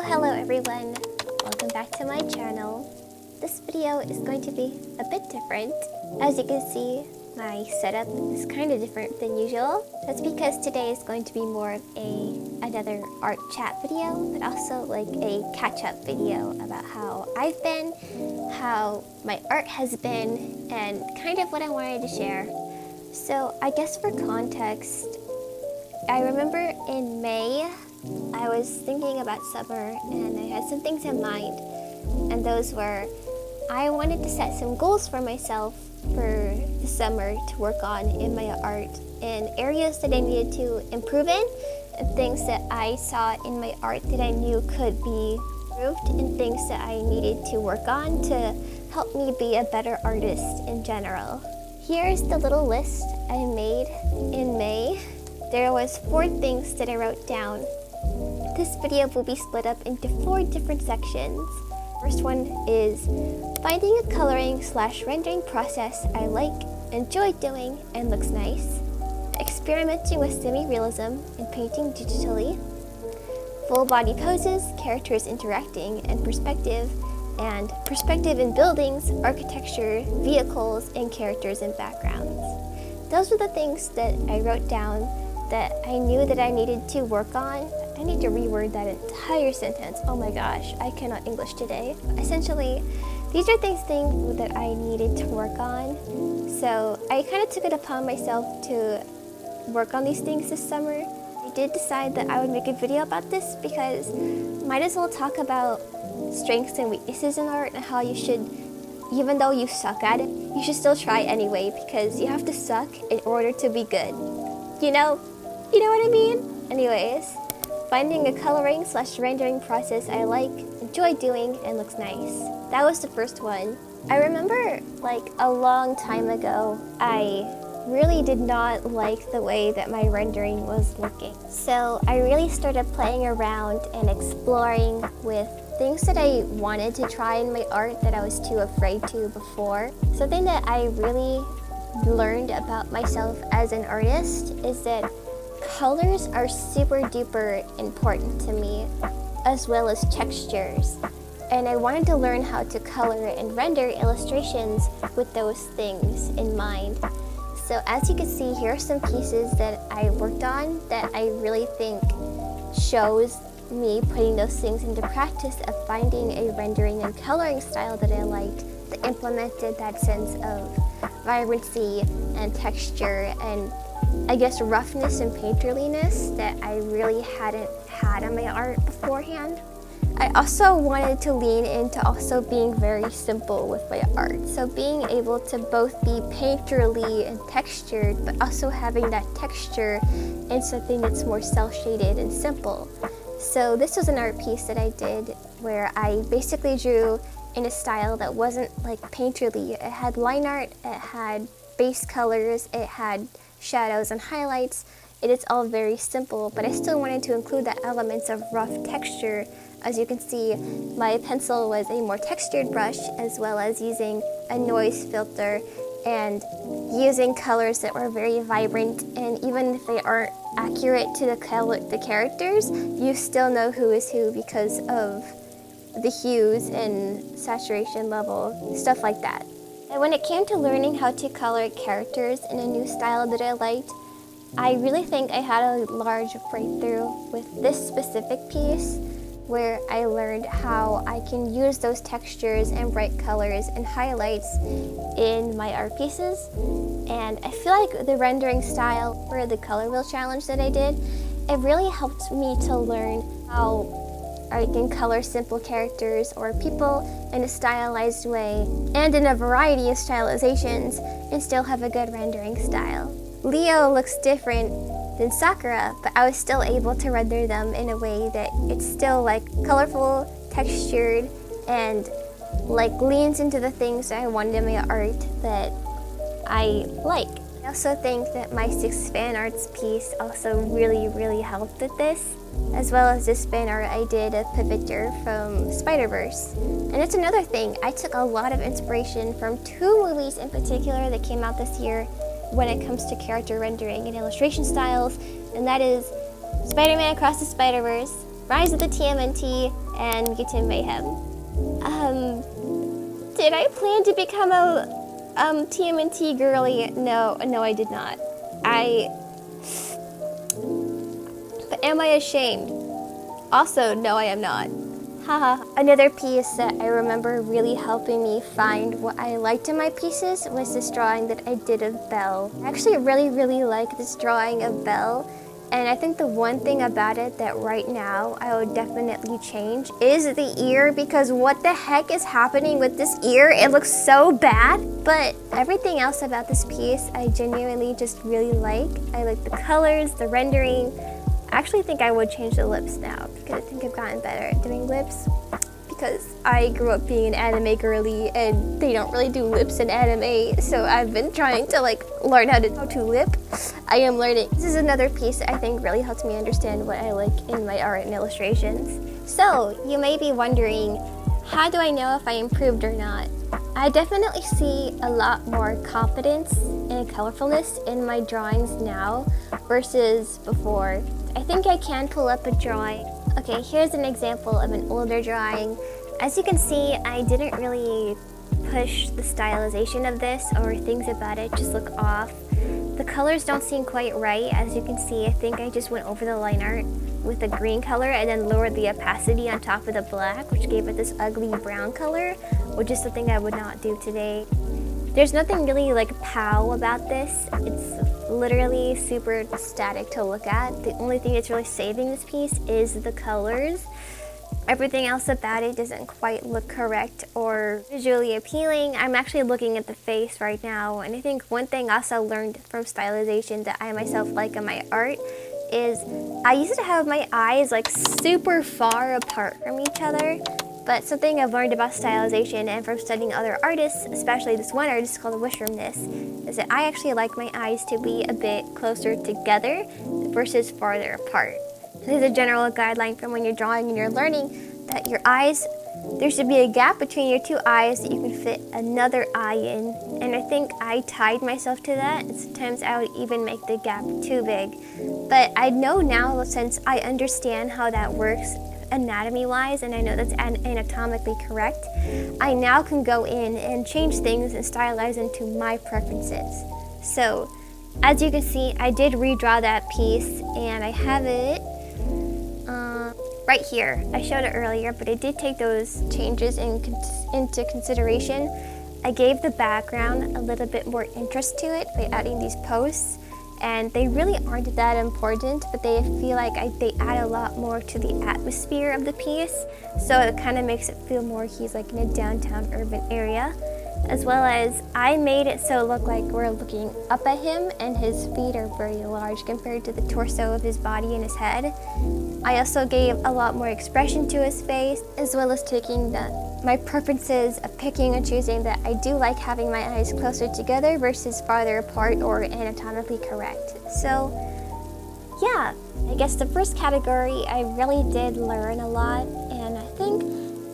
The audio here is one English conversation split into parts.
Hello everyone! Welcome back to my channel. This video is going to be a bit different. As you can see, my setup is kind of different than usual. That's because today is going to be more of another art chat video, but also like a catch-up video about how I've been, how my art has been, and kind of what I wanted to share. So I guess for context, I remember in May, I was thinking about summer and I had some things in mind, and those were I wanted to set some goals for myself for the summer to work on in my art, and areas that I needed to improve in, and things that I saw in my art that I knew could be improved, and things that I needed to work on to help me be a better artist in general. Here's the little list I made in May. There was 4 things that I wrote down. This video will be split up into 4 different sections. First one is finding a coloring/rendering process I like, enjoy doing, and looks nice. Experimenting with semi-realism and painting digitally. Full body poses, characters interacting, and perspective in buildings, architecture, vehicles, and characters and backgrounds. Those were the things that I wrote down that I knew that I needed to work on. I need to reword that entire sentence. Oh my gosh, I cannot English today. Essentially, these are things that I needed to work on. So I kind of took it upon myself to work on these things this summer. I did decide that I would make a video about this because might as well talk about strengths and weaknesses in art and how you should, even though you suck at it, you should still try anyway, because you have to suck in order to be good. You know what I mean? Anyways, finding a coloring/rendering process I like, enjoy doing, and looks nice. That was the first one. I remember like a long time ago, I really did not like the way that my rendering was looking. So I really started playing around and exploring with things that I wanted to try in my art that I was too afraid to before. Something that I really learned about myself as an artist is that colors are super duper important to me, as well as textures. And I wanted to learn how to color and render illustrations with those things in mind. So as you can see, here are some pieces that I worked on that I really think shows me putting those things into practice of finding a rendering and coloring style that I liked, that implemented that sense of vibrancy and texture and I guess roughness and painterliness that I really hadn't had in my art beforehand. I also wanted to lean into also being very simple with my art. So being able to both be painterly and textured, but also having that texture in something that's more cel-shaded and simple. So this was an art piece that I did where I basically drew in a style that wasn't like painterly. It had line art, it had base colors, it had shadows and highlights. It is all very simple, but I still wanted to include the elements of rough texture. As you can see, my pencil was a more textured brush, as well as using a noise filter and using colors that were very vibrant, and even if they aren't accurate to the characters, you still know who is who because of the hues and saturation level, stuff like that. And when it came to learning how to color characters in a new style that I liked, I really think I had a large breakthrough with this specific piece where I learned how I can use those textures and bright colors and highlights in my art pieces. And I feel like the rendering style for the color wheel challenge that I did, it really helped me to learn how I can color simple characters or people in a stylized way and in a variety of stylizations and still have a good rendering style. Leo looks different than Sakura, but I was still able to render them in a way that it's still like colorful, textured, and like leans into the things that I wanted in my art that I like. I also think that my 6 fan arts piece also really helped with this, as well as this fan art I did of Pivotr from Spider-Verse. And it's another thing, I took a lot of inspiration from 2 movies in particular that came out this year when it comes to character rendering and illustration styles, and that is Spider-Man Across the Spider-Verse Rise of the TMNT, and Mutant Mayhem. Did I plan to become a TMNT girly? No, I did not. But am I ashamed? Also, no, I am not. Haha. Another piece that I remember really helping me find what I liked in my pieces was this drawing that I did of Belle. I actually really like this drawing of Belle, and I think the one thing about it that right now I would definitely change is the ear, because what the heck is happening with this ear? It looks so bad. But everything else about this piece I genuinely just really like. I like the colors, the rendering. I actually think I would change the lips now, because I think I've gotten better at doing lips, because I grew up being an anime girly and they don't really do lips in anime, so I've been trying to learn how to lip. I am learning. This is another piece that I think really helps me understand what I like in my art and illustrations. So you may be wondering, how do I know if I improved or not? I definitely see a lot more confidence and colorfulness in my drawings now versus before. I think I can pull up a drawing. Okay, here's an example of an older drawing. As you can see, I didn't really push the stylization of this, or things about it just look off. The colors don't seem quite right. As you can see, I think I just went over the line art with a green color and then lowered the opacity on top of the black, which gave it this ugly brown color, which is something I would not do today. There's nothing really pow about this. It's literally super static to look at. The only thing that's really saving this piece is the colors. Everything else about it doesn't quite look correct or visually appealing. I'm actually looking at the face right now, and I think one thing also learned from stylization that I myself like in my art is I used to have my eyes super far apart from each other. But something I've learned about stylization and from studying other artists, especially this one artist called Wishroomness, is that I actually like my eyes to be a bit closer together versus farther apart. So there's a general guideline from when you're drawing and you're learning that your eyes, there should be a gap between your two eyes that you can fit another eye in. And I think I tied myself to that, and sometimes I would even make the gap too big. But I know now, since I understand how that works anatomy-wise, and I know that's anatomically correct, I now can go in and change things and stylize into my preferences. So, as you can see, I did redraw that piece, and I have it right here. I showed it earlier, but I did take those changes into consideration. I gave the background a little bit more interest to it by adding these posts. And they really aren't that important, but they feel like they add a lot more to the atmosphere of the piece. So it kind of makes it feel more he's in a downtown urban area. As well as I made it so it looked like we're looking up at him, and his feet are very large compared to the torso of his body and his head. I also gave a lot more expression to his face, as well as taking my preferences of picking and choosing that I do like having my eyes closer together versus farther apart or anatomically correct. So yeah, I guess the first category I really did learn a lot, and I think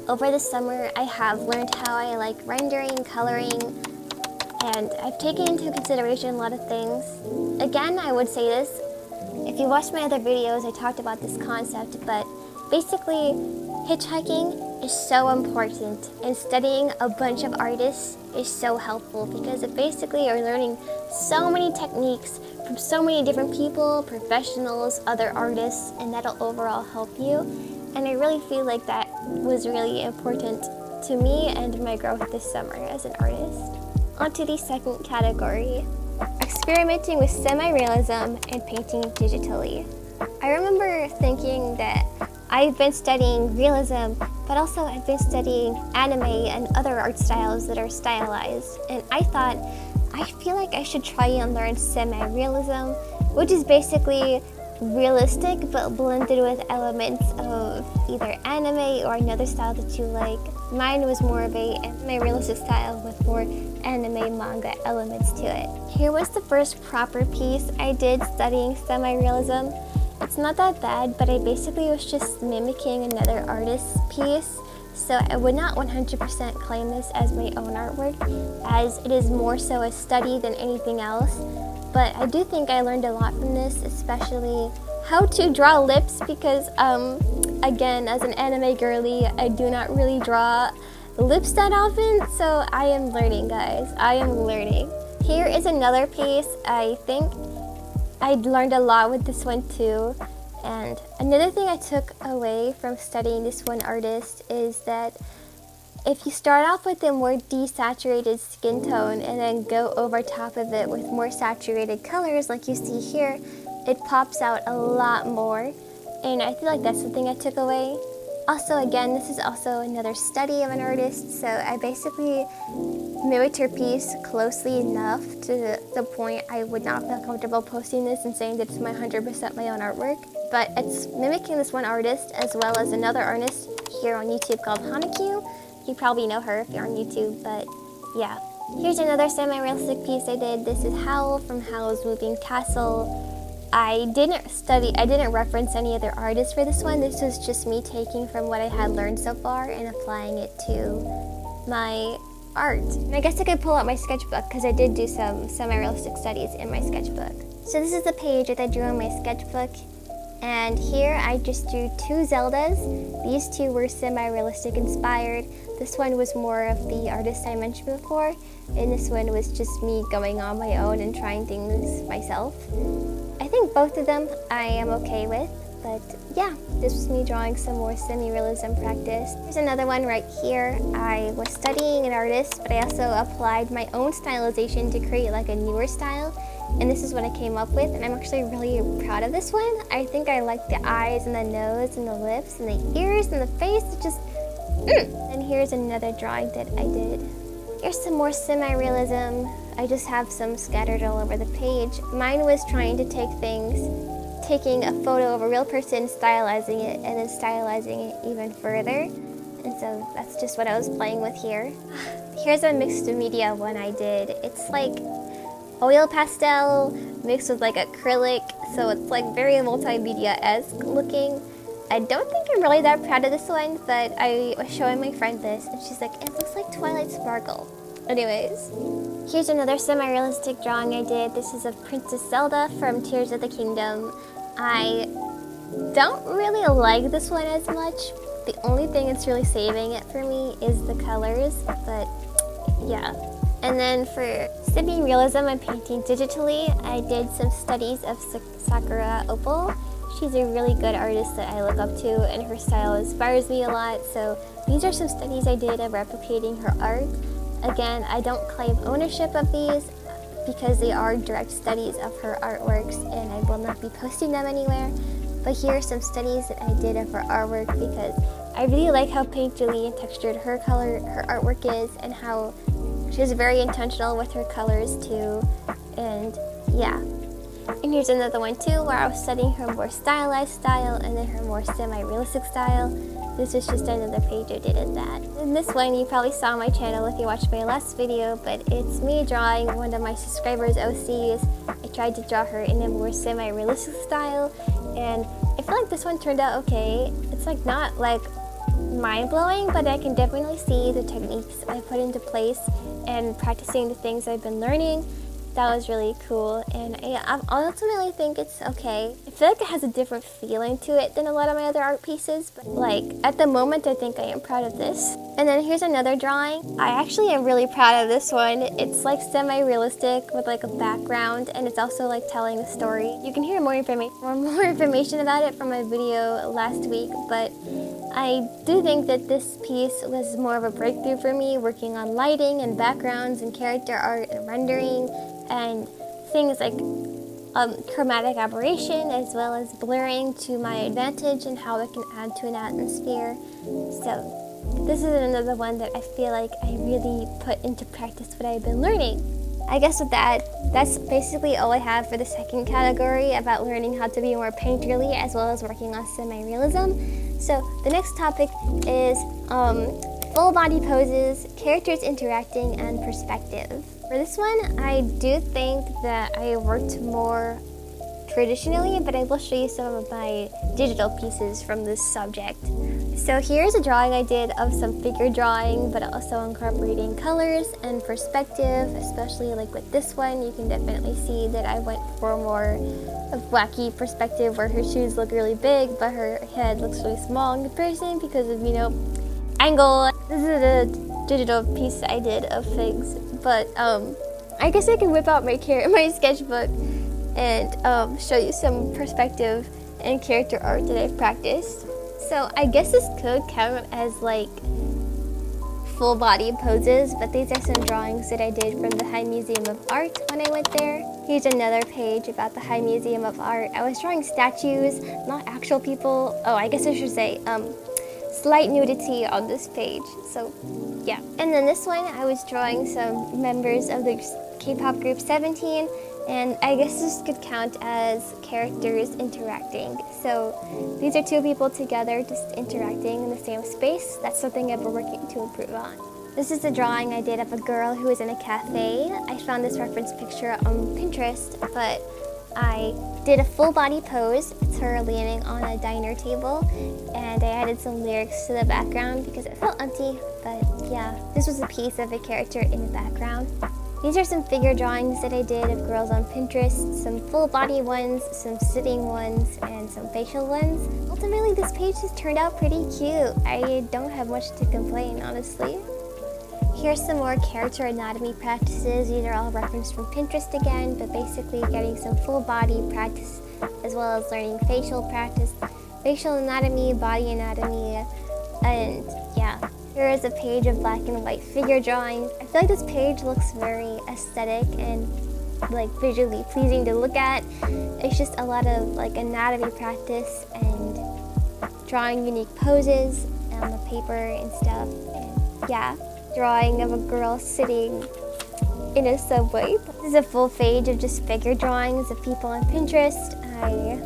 over the summer I have learned how I like rendering, coloring, and I've taken into consideration a lot of things. Again, I would say this, if you watched my other videos I talked about this concept, but basically hitchhiking is so important, and studying a bunch of artists is so helpful, because it basically you're learning so many techniques from so many different people, professionals, other artists, and that'll overall help you. And I really feel like that was really important to me and my growth this summer as an artist. On to the second category, experimenting with semi-realism and painting digitally. I remember thinking that I've been studying realism, but also I've been studying anime and other art styles that are stylized, and I thought, I feel like I should try and learn semi-realism, which is basically realistic but blended with elements of either anime or another style that you like. Mine was more of a semi-realistic style with more anime manga elements to it. Here was the first proper piece I did studying semi-realism. It's not that bad, but I basically was just mimicking another artist's piece, so I would not 100% claim this as my own artwork, as it is more so a study than anything else. But I do think I learned a lot from this, especially how to draw lips, because again, as an anime girly, I do not really draw lips that often, so I am learning, guys. I am learning. Here is another piece. I think I learned a lot with this one too. And another thing I took away from studying this one artist is that if you start off with a more desaturated skin tone and then go over top of it with more saturated colors like you see here, it pops out a lot more. And I feel like that's the thing I took away. Also, again, this is also another study of an artist, so I basically mimicked her piece closely enough to the point I would not feel comfortable posting this and saying that it's my 100% my own artwork. But it's mimicking this one artist as well as another artist here on YouTube called Hanakyu. You probably know her if you're on YouTube, but yeah. Here's another semi-realistic piece I did. This is Howl from Howl's Moving Castle. I didn't reference any other artists for this one. This was just me taking from what I had learned so far and applying it to my art. And I guess I could pull out my sketchbook because I did do some semi-realistic studies in my sketchbook. So this is the page that I drew in my sketchbook. And here I just drew two Zeldas. These two were semi-realistic inspired. This one was more of the artist I mentioned before, and this one was just me going on my own and trying things myself. I think both of them I am okay with, but yeah, this was me drawing some more semi-realism practice. There's another one right here. I was studying an artist, but I also applied my own stylization to create like a newer style. And this is what I came up with, and I'm actually really proud of this one. I think I like the eyes and the nose and the lips and the ears and the face. It just, And here's another drawing that I did. Here's some more semi-realism. I just have some scattered all over the page. Mine was trying to take things, taking a photo of a real person, stylizing it, and then stylizing it even further. And so that's just what I was playing with here. Here's a mixed media one I did. It's like oil pastel mixed with like acrylic, so it's like very multimedia-esque looking. I don't think I'm really that proud of this one, but I was showing my friend this and she's like, it looks like Twilight Sparkle. Anyways, here's another semi-realistic drawing I did. This is of Princess Zelda from Tears of the Kingdom. I don't really like this one as much. The only thing that's really saving it for me is the colors, but yeah. And then for semi-realism, I'm painting digitally. I did some studies of Sakura Opal. She's a really good artist that I look up to, and her style inspires me a lot. So these are some studies I did of replicating her art. Again, I don't claim ownership of these because they are direct studies of her artworks, and I will not be posting them anywhere. But here are some studies that I did of her artwork because I really like how painterly and textured her artwork is, and how she's very intentional with her colors too, and yeah. And here's another one too, where I was studying her more stylized style and then her more semi-realistic style. This is just another page I did of that. And this one you probably saw on my channel if you watched my last video, but it's me drawing one of my subscribers' OCs. I tried to draw her in a more semi-realistic style, and I feel like this one turned out okay. It's like not like mind-blowing, but I can definitely see the techniques I put into place and practicing the things I've been learning. That was really cool, and I ultimately think it's okay. I feel like it has a different feeling to it than a lot of my other art pieces, but like at the moment I think I am proud of this. And then here's another drawing. I actually am really proud of this one. It's like semi-realistic with like a background, and it's also like telling a story. You can hear more information about it from my video last week, but I do think that this piece was more of a breakthrough for me, working on lighting and backgrounds and character art and rendering and things like chromatic aberration as well as blurring to my advantage and how it can add to an atmosphere. So this is another one that I feel like I really put into practice what I've been learning. I guess with that, that's basically all I have for the second category about learning how to be more painterly as well as working on semi-realism. So the next topic is full body poses, characters interacting, and perspective. For this one, I do think that I worked more traditionally, but I will show you some of my digital pieces from this subject. So here's a drawing I did of some figure drawing, but also incorporating colors and perspective, especially like with this one. You can definitely see that I went for more of wacky perspective where her shoes look really big, but her head looks really small in comparison because of, angle. This is a digital piece I did of figs, but I guess I can whip out my sketchbook and show you some perspective and character art that I've practiced. So I guess this could count as like full body poses, but these are some drawings that I did from the High Museum of Art when I went there. Here's another page about the High Museum of Art. I was drawing statues, not actual people. Oh, I guess I should say slight nudity on this page. So yeah. And then this one, I was drawing some members of the K-pop group 17, and I guess this could count as characters interacting. So these are two people together just interacting in the same space. That's something I've been working to improve on. This is a drawing I did of a girl who was in a cafe. I found this reference picture on Pinterest, but I did a full body pose. It's her leaning on a diner table, and I added some lyrics to the background because it felt empty, but yeah, this was a piece of a character in the background. These are some figure drawings that I did of girls on Pinterest, some full body ones, some sitting ones, and some facial ones. Ultimately, this page has turned out pretty cute. I don't have much to complain, honestly. Here's some more character anatomy practices. These are all referenced from Pinterest again, but basically getting some full body practice as well as learning facial practice, facial anatomy, body anatomy, and yeah. Here is a page of black and white figure drawings. I feel like this page looks very aesthetic and like visually pleasing to look at. It's just a lot of like anatomy practice and drawing unique poses on the paper and stuff. And yeah, drawing of a girl sitting in a subway. This is a full page of just figure drawings of people on Pinterest. I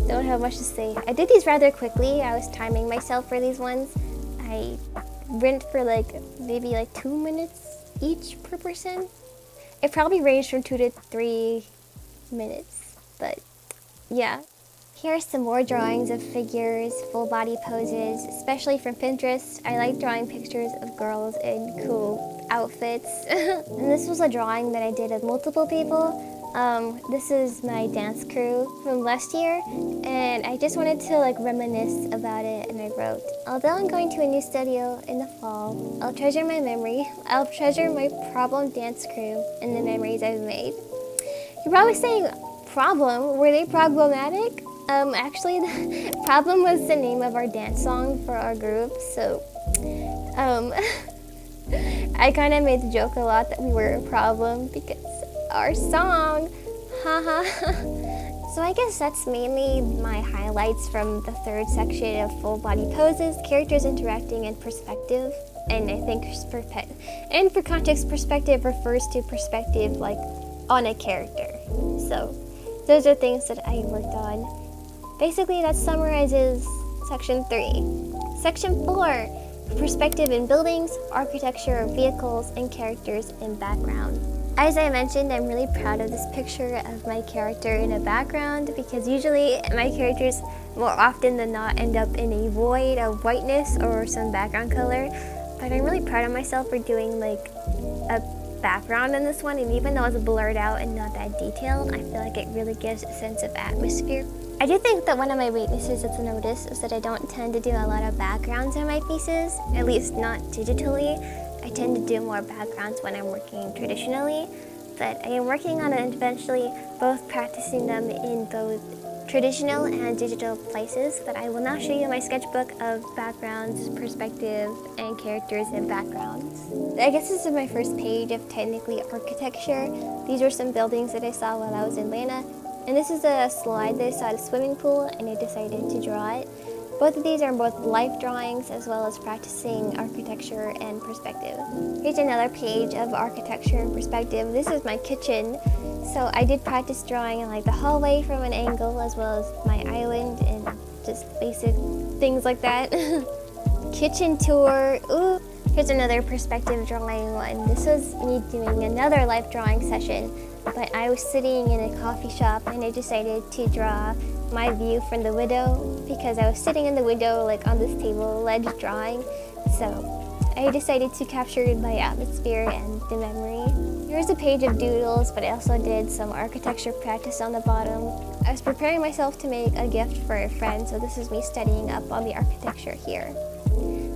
don't have much to say. I did these rather quickly. I was timing myself for these ones. I went for maybe 2 minutes each per person. It probably ranged from 2 to 3 minutes, but yeah. Here are some more drawings of figures, full body poses, especially from Pinterest. I like drawing pictures of girls in cool outfits. And this was a drawing that I did of multiple people. This is my dance crew from last year, and I just wanted to reminisce about it, and I wrote, although I'm going to a new studio in the fall, I'll treasure my memory. I'll treasure my problem dance crew and the memories I've made. You're probably saying, problem? Were they problematic? Actually, the Problem was the name of our dance song for our group, so, I kind of made the joke a lot that we were a problem because our song, haha. So I guess that's mainly my highlights from the third section of full body poses, characters interacting, and perspective. And I think and for context, perspective refers to perspective on a character. So those are things that I worked on. Basically, that summarizes section 3. Section 4, perspective in buildings, architecture of vehicles, and characters in background. As I mentioned, I'm really proud of this picture of my character in a background because usually my characters more often than not end up in a void of whiteness or some background color. But I'm really proud of myself for doing a background in this one, and even though it's blurred out and not that detailed, I feel like it really gives a sense of atmosphere. I do think that one of my weaknesses that's noticed is that I don't tend to do a lot of backgrounds in my pieces, at least not digitally. I tend to do more backgrounds when I'm working traditionally, but I am working on it eventually, both practicing them in both traditional and digital places. But I will now show you my sketchbook of backgrounds, perspective, and characters in backgrounds. I guess this is my first page of technically architecture. These are some buildings that I saw while I was in Atlanta, and this is a slide that I saw at a swimming pool, and I decided to draw it. Both of these are both life drawings as well as practicing architecture and perspective. Here's another page of architecture and perspective. This is my kitchen. So I did practice drawing in the hallway from an angle as well as my island and just basic things like that. Kitchen tour. Ooh, Here's another perspective drawing one. This was me doing another life drawing session, but I was sitting in a coffee shop and I decided to draw my view from the window because I was sitting in the window like on this table ledge drawing. So I decided to capture my atmosphere and the memory. Here's a page of doodles, but I also did some architecture practice on the bottom. I was preparing myself to make a gift for a friend, so this is me studying up on the architecture here.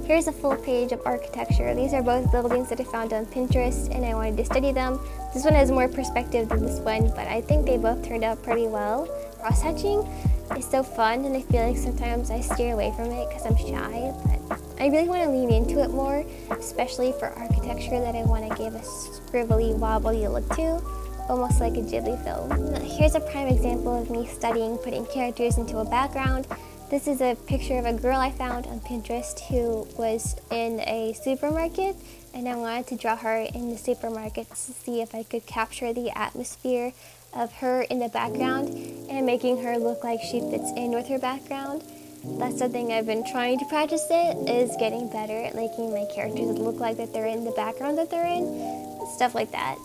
Here's a full page of architecture. These are both buildings that I found on Pinterest and I wanted to study them. This one has more perspective than this one, but I think they both turned out pretty well. Cross-hatching is so fun and I feel like sometimes I steer away from it because I'm shy, but I really want to lean into it more, especially for architecture that I want to give a scribbly, wobbly look to, almost like a Ghibli film. Here's a prime example of me studying putting characters into a background. This is a picture of a girl I found on Pinterest who was in a supermarket, and I wanted to draw her in the supermarket to see if I could capture the atmosphere of her in the background and making her look like she fits in with her background. That's something I've been trying to practice is getting better at making my characters look like that they're in the background that they're in, stuff like that.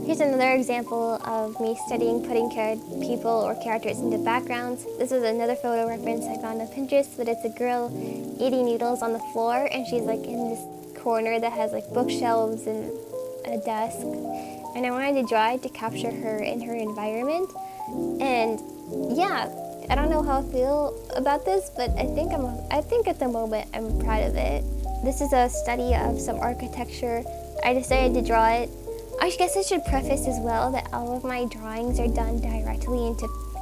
Here's another example of me studying putting people or characters into backgrounds. This is another photo reference I found on Pinterest, but it's a girl eating noodles on the floor and she's like in this corner that has like bookshelves and a desk. And I wanted to draw it to capture her in her environment. And yeah, I don't know how I feel about this, but I think at the moment I'm proud of it. This is a study of some architecture. I decided to draw it. I guess I should preface as well that all of my drawings are done directly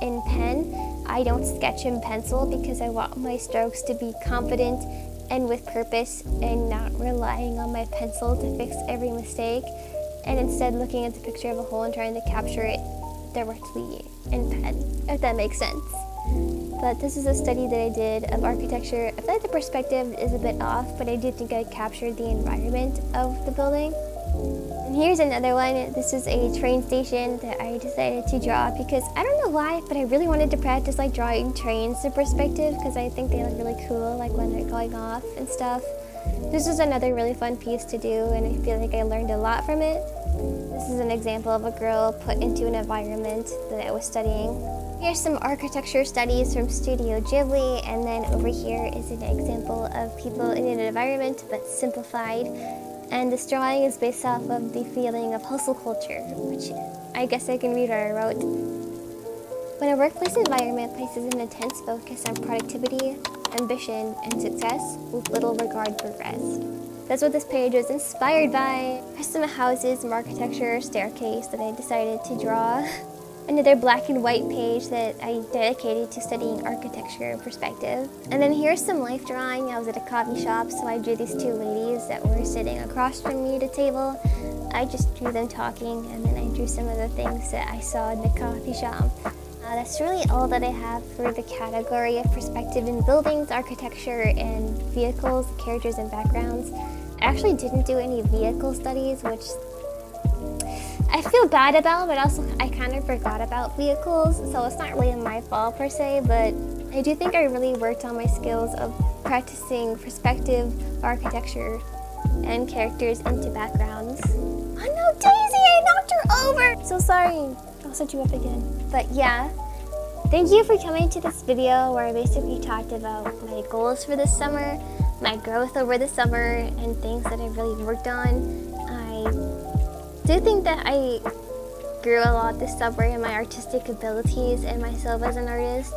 in pen. I don't sketch in pencil because I want my strokes to be confident and with purpose and not relying on my pencil to fix every mistake, and instead looking at the picture of a whole and trying to capture it directly in pen, if that makes sense. But this is a study that I did of architecture. I feel like the perspective is a bit off, but I do think I captured the environment of the building. And here's another one. This is a train station that I decided to draw because I don't know why, but I really wanted to practice like drawing trains to perspective because I think they look really cool, like when they're going off and stuff. This is another really fun piece to do and I feel like I learned a lot from it. This is an example of a girl put into an environment that I was studying. Here's some architecture studies from Studio Ghibli, and then over here is an example of people in an environment but simplified. And this drawing is based off of the feeling of hustle culture, which I guess I can read what I wrote. When a workplace environment places an intense focus on productivity, ambition, and success with little regard for rest. That's what this page was inspired by. Here's some houses, some architecture, staircase that I decided to draw. Another black and white page that I dedicated to studying architecture and perspective. And then here's some life drawing. I was at a coffee shop, so I drew these two ladies that were sitting across from me at a table. I just drew them talking, and then I drew some of the things that I saw in the coffee shop. That's really all that I have for the category of perspective in buildings, architecture, and vehicles, characters, and backgrounds. I actually didn't do any vehicle studies, which I feel bad about, but also I kind of forgot about vehicles, so it's not really my fault per se, but I do think I really worked on my skills of practicing perspective, architecture, and characters into backgrounds. Oh no, Daisy, I knocked her over! So sorry. I'll set you up again. But yeah, thank you for coming to this video where I basically talked about my goals for this summer, my growth over the summer, and things that I really worked on. I do think that I grew a lot this summer in my artistic abilities and myself as an artist.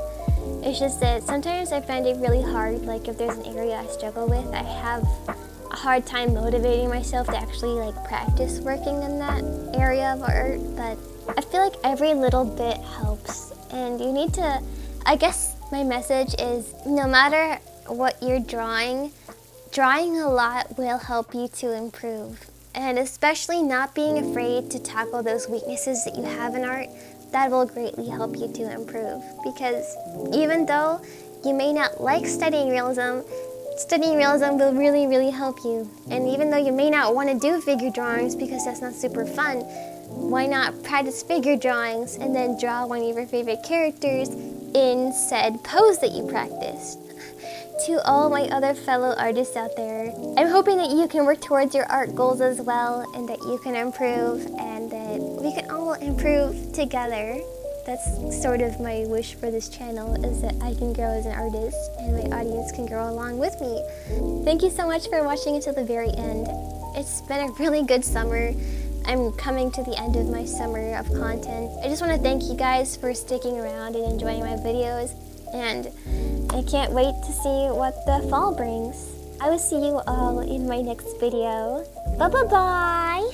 It's just that sometimes I find it really hard, like if there's an area I struggle with, I have a hard time motivating myself to actually like practice working in that area of art, but I feel like every little bit helps, and you need to, I guess my message is no matter what you're drawing a lot will help you to improve, and especially not being afraid to tackle those weaknesses that you have in art. That will greatly help you to improve, because even though you may not like studying realism will really, really help you. And even though you may not want to do figure drawings because that's not super fun, why not practice figure drawings and then draw one of your favorite characters in said pose that you practiced? to all my other fellow artists out there. I'm hoping that you can work towards your art goals as well, and that you can improve, and that we can all improve together. That's sort of my wish for this channel, is that I can grow as an artist and my audience can grow along with me. Thank you so much for watching until the very end. It's been a really good summer. I'm coming to the end of my summer of content. I just want to thank you guys for sticking around and enjoying my videos, and I can't wait to see what the fall brings. I will see you all in my next video. Bye-bye-bye!